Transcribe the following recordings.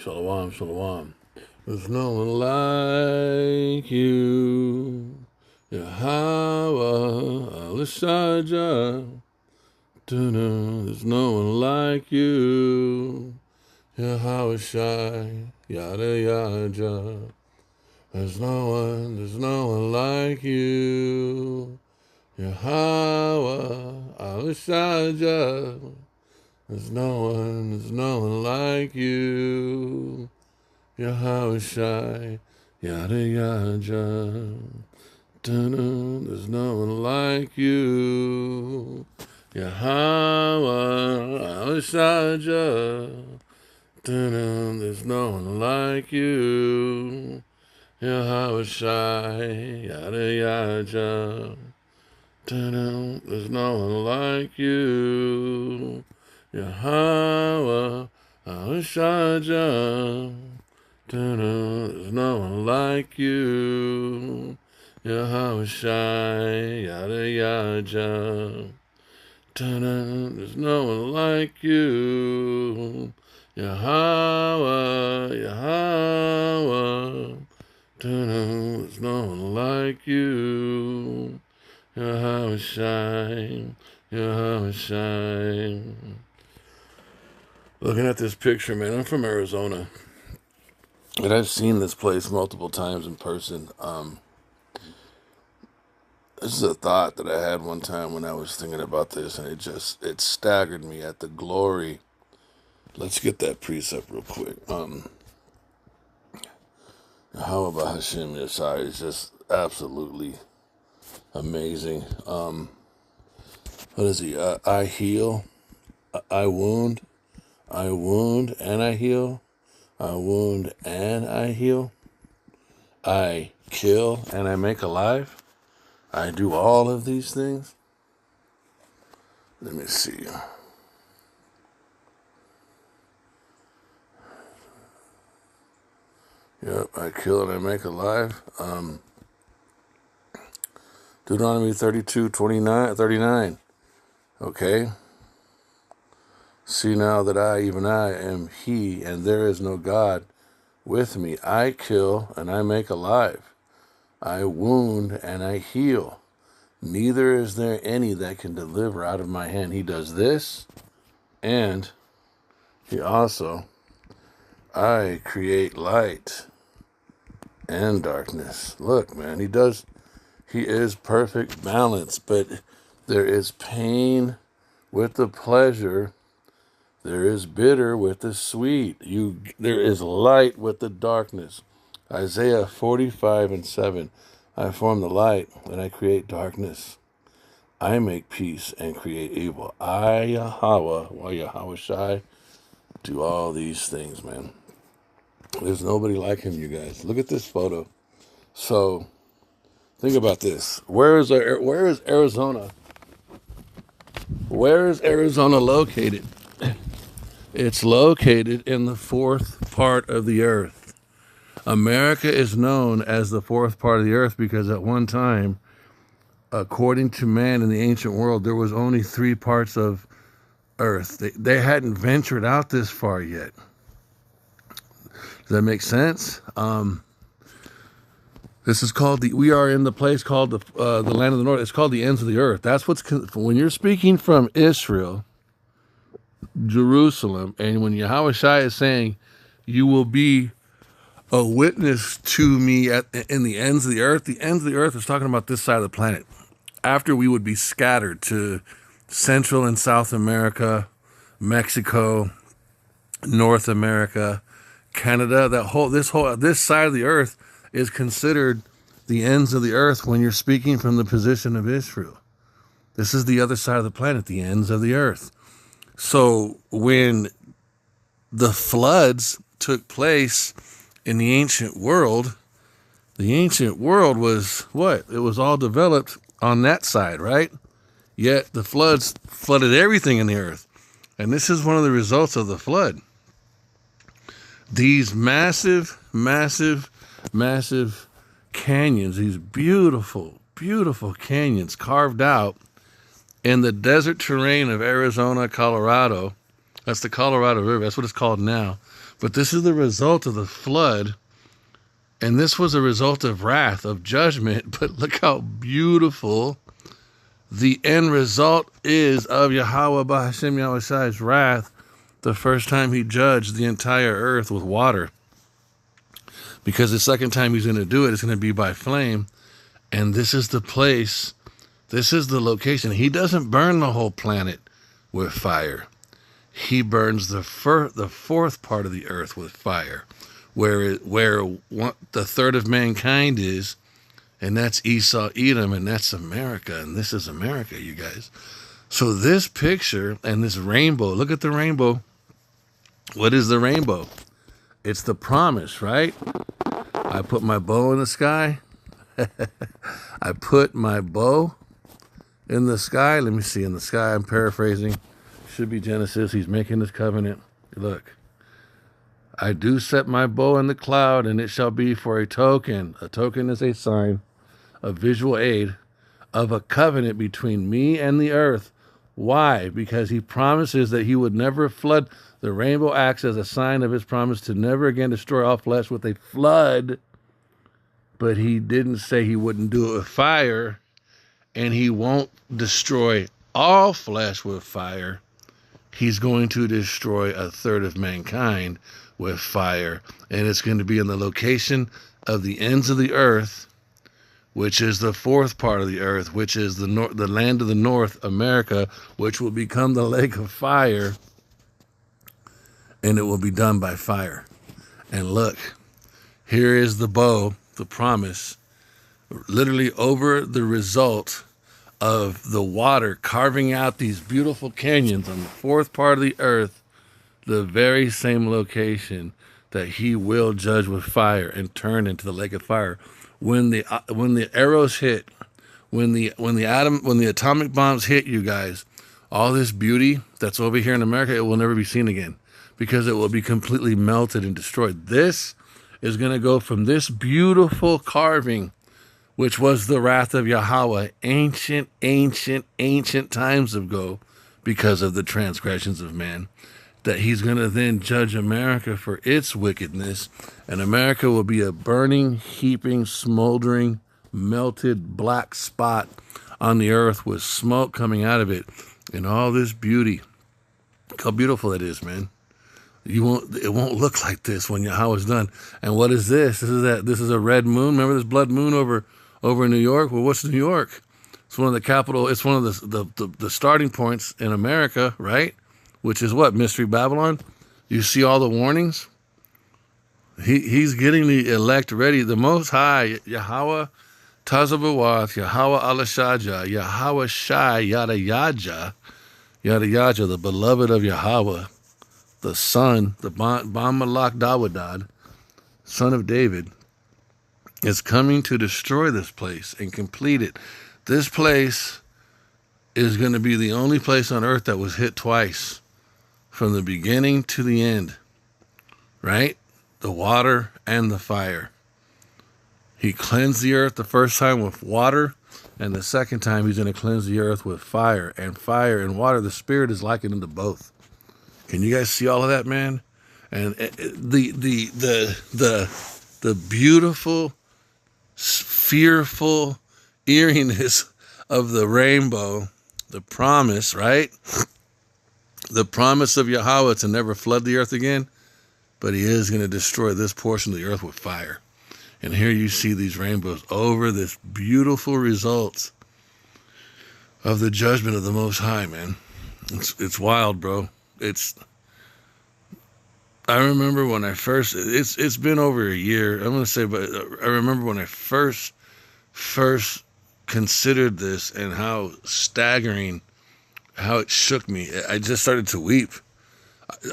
Shalom, shalom. There's no one like you. Yahweh, Alishaja. There's no one like you. Yahweh Shai, Yada Yaja. There's no one like you. Yahweh, Alishaja. There's no one like you. Yahweh Shai, Yada Yaja. There's no one like you. Yahweh, Alishaja. There's no one like you. Yahweh Shai, Yada Yaja. There's no one like you. Yahweh, Alishaja. There's no one like you. Yahweh Shai, Yada Yaja. There's no one like you. Yahweh, Yahweh. There's no one like you. Yahweh Shai, Yahweh Shai. Looking at this picture, man, I'm from Arizona. And I've seen this place multiple times in person. This is a thought that I had one time when I was thinking about this, and it staggered me at the glory. Let's get that precept real quick. How about Hashem Yeshai is just absolutely amazing. What is he? I heal, I wound, and I heal. I wound and I heal. I kill and I make alive. I do all of these things. Let me see. Yep, I kill and I make alive. Deuteronomy 32:39. Okay. See now that I, even I, am He, and there is no God with me. I kill and I make alive. I wound and I heal. Neither is there any that can deliver out of my hand. He does this, and he also, I create light and darkness. Look, man, he is perfect balance, but there is pain with the pleasure. There is bitter with the sweet. There is light with the darkness. Isaiah 45:7. I form the light and I create darkness. I make peace and create evil. I, Yahweh, Yahweh Shai, do all these things, man. There's nobody like him, you guys. Look at this photo. So, think about this. Where is Arizona? Where is Arizona located? It's located in the fourth part of the earth. America is known as the fourth part of the earth because at one time, according to man in the ancient world, there was only 3 parts of earth. They hadn't ventured out this far yet. Does that make sense? This is called we are in the place called the land of the north. It's called the ends of the earth. That's when you're speaking from Israel, Jerusalem, and when Yahweh Shai is saying, you will be a witness to me in the ends of the earth. The ends of the earth is talking about this side of the planet. After we would be scattered to Central and South America, Mexico, North America, Canada, this side of the earth is considered the ends of the earth when you're speaking from the position of Israel. This is the other side of the planet, the ends of the earth. So when the floods took place in the ancient world was what? It was all developed on that side, right? Yet the floods flooded everything in the earth. And this is one of the results of the flood. These massive, massive, massive canyons, these beautiful, beautiful canyons carved out in the desert terrain of Arizona, Colorado. That's the Colorado River. That's what it's called now. But this is the result of the flood. And this was a result of wrath, of judgment. But look how beautiful the end result is of Yahweh B'Hashem Yahushai's wrath the first time he judged the entire earth with water. Because the second time he's going to do it, it's going to be by flame. And this is the place, this is the location. He doesn't burn the whole planet with fire. He burns the fourth part of the earth with fire, where the third of mankind is, and that's Esau, Edom, and that's America, and this is America, you guys. So this picture and this rainbow, look at the rainbow. What is the rainbow? It's the promise, right? I put my bow in the sky. I put my bow in the sky. Let me see, in the sky, I'm paraphrasing. Should be Genesis. He's making this covenant. Look. I do set my bow in the cloud, and it shall be for a token. A token is a sign, a visual aid of a covenant between me and the earth. Why? Because he promises that he would never flood. The rainbow acts as a sign of his promise to never again destroy all flesh with a flood. But he didn't say he wouldn't do it with fire, and he won't destroy all flesh with fire. He's going to destroy a third of mankind with fire, and it's going to be in the location of the ends of the earth, which is the fourth part of the earth, which is the land of the north, America, which will become the lake of fire, and it will be done by fire. And look, here is the bow, the promise, literally over the result of the water carving out these beautiful canyons on the fourth part of the earth, the very same location that he will judge with fire and turn into the lake of fire. When the arrows hit, when the atomic bombs hit, you guys, all this beauty that's over here in America, it will never be seen again, because it will be completely melted and destroyed. This is going to go from this beautiful carving, which was the wrath of Yahweh ancient times ago, because of the transgressions of man, that he's going to then judge America for its wickedness, and America will be a burning, heaping, smoldering, melted black spot on the earth with smoke coming out of it, and all this beauty. Look how beautiful it is, man. It won't look like this when Yahweh's done. And what is this? This is a red moon. Remember this blood moon over New York? Well, what's New York? It's one of the capital. It's one of the starting points in America, right? Which is what? Mystery Babylon. You see all the warnings. He's getting the elect ready. The Most High, Yahweh Tazabawath, Yahweh Alashaja, Yahweh Shai, Yada Yaja, the beloved of Yahweh, the son, the Ban Malak Dawadad, son of David, is coming to destroy this place and complete it. This place is going to be the only place on earth that was hit twice, from the beginning to the end, right? The water and the fire. He cleansed the earth the first time with water, and the second time he's going to cleanse the earth with fire. And fire and water, the Spirit is likened unto both. Can you guys see all of that, man? And the beautiful, fearful eeriness of the rainbow, the promise, right? The promise of Yahweh to never flood the earth again, but he is going to destroy this portion of the earth with fire. And here you see these rainbows over this beautiful result of the judgment of the Most High, man. It's wild, bro. I remember when I first, it's been over a year, I'm going to say, but I remember when I first considered this and how staggering, how it shook me. I just started to weep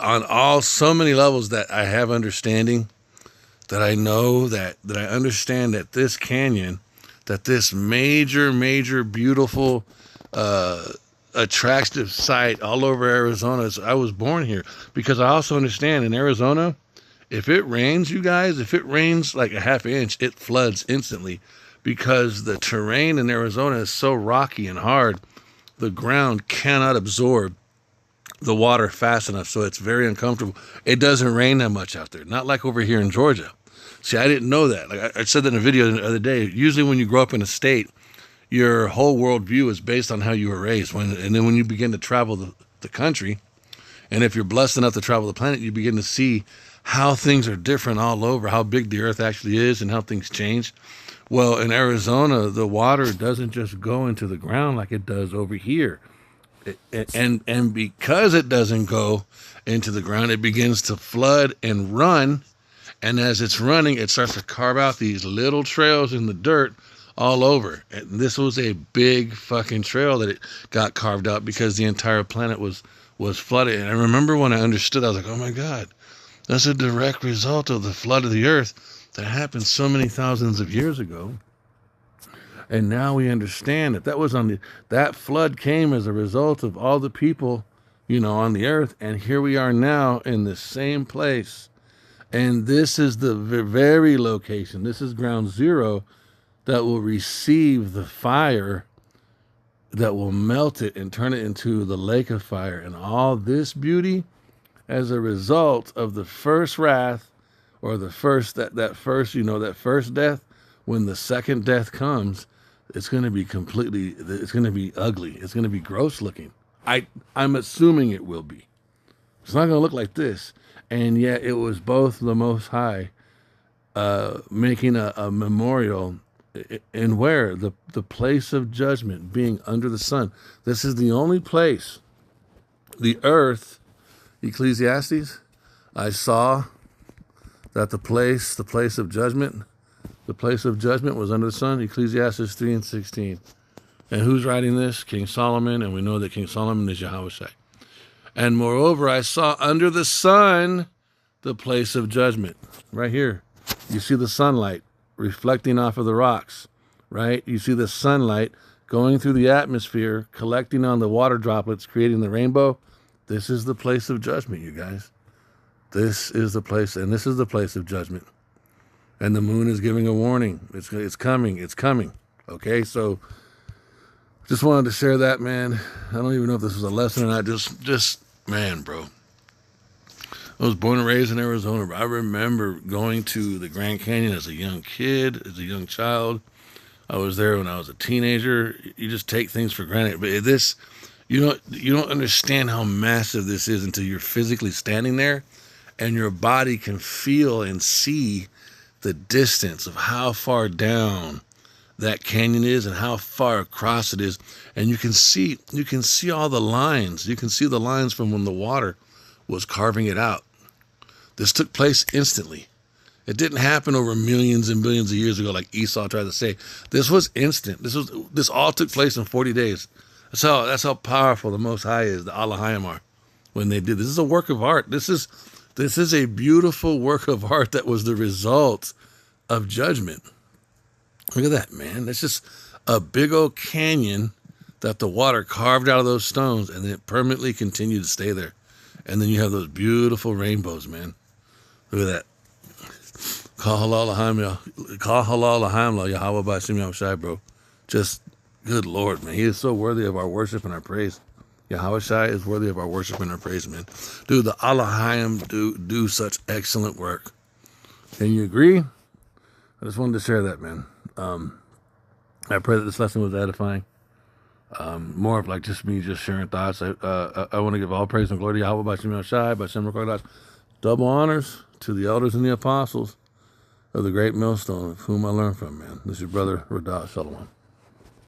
on so many levels, that I have understanding, that I know that I understand that this canyon, that this major, beautiful, attractive site all over Arizona. I was born here, because I also understand in Arizona, if it rains, you guys, if it rains like a half inch, it floods instantly, because the terrain in Arizona is so rocky and hard. The ground cannot absorb the water fast enough so it's very uncomfortable. It doesn't rain that much out there, not like over here in Georgia. See, I didn't know that. Like I said that in a video the other day. Usually, when you grow up in a state, your whole worldview is based on how you were raised. And then when you begin to travel the country, and if you're blessed enough to travel the planet, you begin to see how things are different all over, how big the earth actually is, and how things change. Well, in Arizona, the water doesn't just go into the ground like it does over here. And because it doesn't go into the ground, it begins to flood and run. And as it's running, it starts to carve out these little trails in the dirt all over. And this was a big fucking trail that it got carved out because the entire planet was flooded. And I remember when I understood, I was like, oh my God, that's a direct result of the flood of the earth that happened so many thousands of years ago. And now we understand that flood came as a result of all the people, on the earth. And here we are now in the same place. And this is the very location. This is ground zero that will receive the fire that will melt it and turn it into the lake of fire. And all this beauty as a result of the first wrath, or the first, that first death. When the second death comes, it's going to be ugly. It's going to be gross looking. I'm assuming it will be. It's not going to look like this. And yet it was both the Most High making a memorial in where? The place of judgment, being under the sun. This is the only place, the earth, Ecclesiastes, I saw that the place of judgment, was under the sun, Ecclesiastes 3:16. And who's writing this? King Solomon, and we know that King Solomon is Yahushua. And moreover, I saw under the sun the place of judgment. Right here. You see the sunlight reflecting off of the rocks, right? You see the sunlight going through the atmosphere, collecting on the water droplets, creating the rainbow. This is the place of judgment, you guys. This is the place, and this is the place of judgment. And the moon is giving a warning. It's coming. Okay, so just wanted to share that, man. I don't even know if this was a lesson or not. Just man, bro. I was born and raised in Arizona, but I remember going to the Grand Canyon as a young kid, as a young child. I was there when I was a teenager. You just take things for granted. But this, you don't understand how massive this is until you're physically standing there and your body can feel and see the distance of how far down that canyon is and how far across it is. And you can see all the lines. You can see the lines from when the water was carving it out. This took place instantly. It didn't happen over millions and billions of years ago like Esau tried to say. This was instant. This all took place in 40 days. That's how powerful the Most High is, the Elohim are, when they did. This is a work of art. This is a beautiful work of art that was the result of judgment. Look at that, man. That's just a big old canyon that the water carved out of those stones, and then it permanently continued to stay there. And then you have those beautiful rainbows, man. Look at that. Kal halal l'chaim Yahweh b'Hashem Yahushai, bro. Just, good Lord, man. He is so worthy of our worship and our praise. Yahushai is worthy of our worship and our praise, man. Dude, the Elohim do such excellent work. Can you agree? I just wanted to share that, man. I pray that this lesson was edifying. More of like just me just sharing thoughts. I want to give all praise and glory to Yahweh b'Hashem Yahushai, b'Hashem Rukhadas. Double honors to the elders and the apostles of the great millstone, of whom I learned from, man. This is your brother, Radah Shalom.